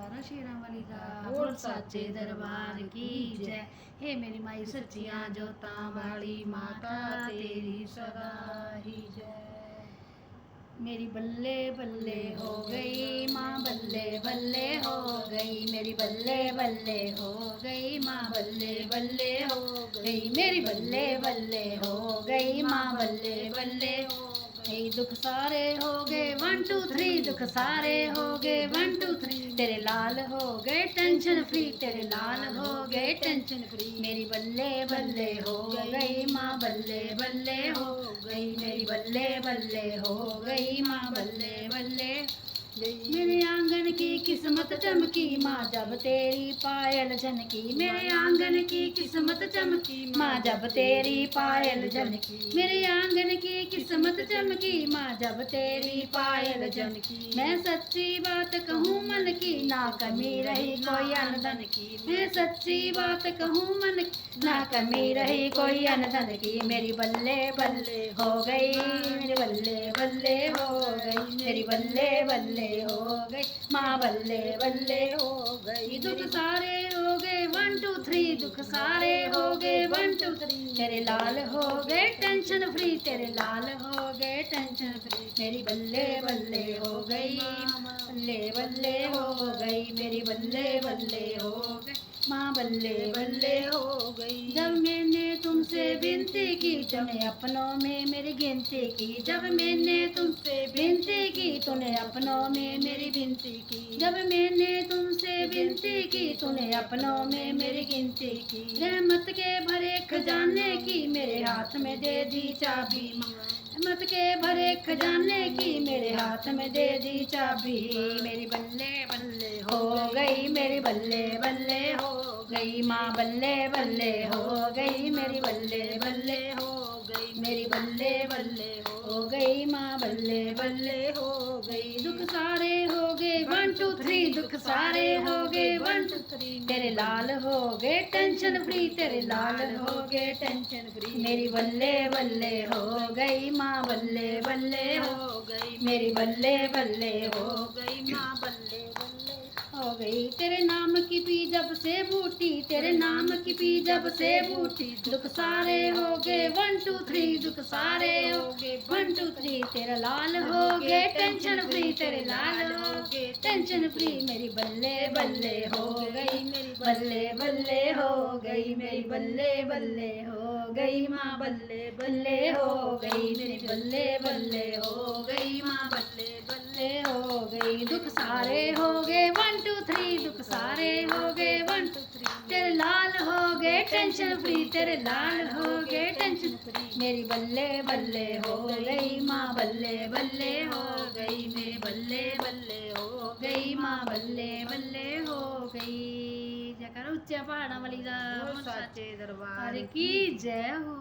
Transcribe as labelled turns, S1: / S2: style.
S1: जयकारा शेरां वाली दा बोल साचे दरबार की जय। हे मेरी माई सच्चियां जोतां वाली माता तेरी सदा ही जय। मेरी बल्ले बल्ले हो गई माँ बल्ले बल्ले हो गई, मेरी बल्ले बल्ले हो गई माँ बल्ले बल्ले हो गई, मेरी बल्ले बल्ले हो गई माँ बल्ले बल्ले हो गई। दुख सारे हो गए 1 2 3, दुख सारे हो गए 1 2 3, तेरे लाल हो गए टेंशन फ्री, तेरे लाल हो गए टेंशन फ्री। मेरी बल्ले बल्ले हो गई माँ बल्ले बल्ले हो गई, मेरी बल्ले बल्ले हो गई माँ बल्ले बल्ले। मेरे आंगन की किस्मत चमकी माँ जब तेरी पायल झनकी, मेरे आंगन की किस्मत चमकी माँ जब तेरी पायल झनकी, मेरे आंगन की किस्मत चमकी माँ जब तेरी पायल झनकी। मैं सच्ची बात कहूँ मन की ना कमी रही कोई अनधन की, मैं सच्ची बात कहूँ मन की ना कमी रही कोई अनधन की। मेरी बल्ले बल्ले हो गई, मेरी बल्ले बल्ले हो गई, मेरी बल्ले बल्ले हो गई माँ बल्ले बल्ले हो गई। दुख सारे हो गए 1 2 3, दुख सारे हो गए 1 2 3, तेरे लाल हो गए टेंशन फ्री, तेरे लाल हो गए टेंशन फ्री। मेरी बल्ले बल्ले हो गई बल्ले बल्ले हो गई, मेरी बल्ले बल्ले हो गई माँ बल्ले बल्ले हो गई। जब मैंने तुमसे विनती की तूने अपनों में मेरी गिनती की, जब मैंने तुमसे विनती की तूने अपनों में मेरी विनती की, जब मैंने तुमसे विनती की तूने अपनों में मेरी गिनती की। रहमत के भरे खजाने की मेरे हाथ में दे दी चाबी, रहमत के भरे खजाने की मेरे हाथ में दे दी चाबी। मेरी बल्ले बल्ले हो गई, मेरी बल्ले बल्ले हो गई माँ बल्ले बल्ले हो गई, मेरी बल्ले बल्ले हो गई, मेरी बल्ले बल्ले हो गई माँ बल्ले बल्ले हो गई। दुख सारे हो गए 1 2 3, दुख सारे हो गए 1 2 3, तेरे लाल हो गए टेंशन फ्री, तेरे लाल हो गए टेंशन फ्री। मेरी बल्ले बल्ले हो गई माँ बल्ले बल्ले हो गई, मेरी बल्ले बल्ले हो गई माँ बल्ले बल्ले हो गई। तेरे नाम की पी जब से बूटी, तेरे नाम की पी जब से बूटी, दुख सारे हो गए 1 2 3, दुख सारे हो गए 1 2 3, तेरा लाल हो गए टेंशन फ्री, तेरे लाल हो गए टेंशन फ्री। मेरी बल्ले बल्ले हो गई, मेरी बल्ले बल्ले हो गई, मेरी बल्ले बल्ले हो गई माँ बल्ले बल्ले हो गई, मेरी बल्ले बल्ले हो गई माँ बल्ले बल्ले हो गई। दुख सारे हो गए 1 2 3, दुख सारे हो गए 1 2 3, तेरे लाल हो गए टेंशन फ्री, तेरे लाल हो गए टेंशन फ्री। मेरी बल्ले बल्ले हो गई माँ बल्ले बल्ले हो गई, मेरी बल्ले बल्ले हो गई माँ बल्ले बल्ले हो गई। जयकारा ऊंचे पहाड़ां वाली दा बोल साचे दरबार की जय हो।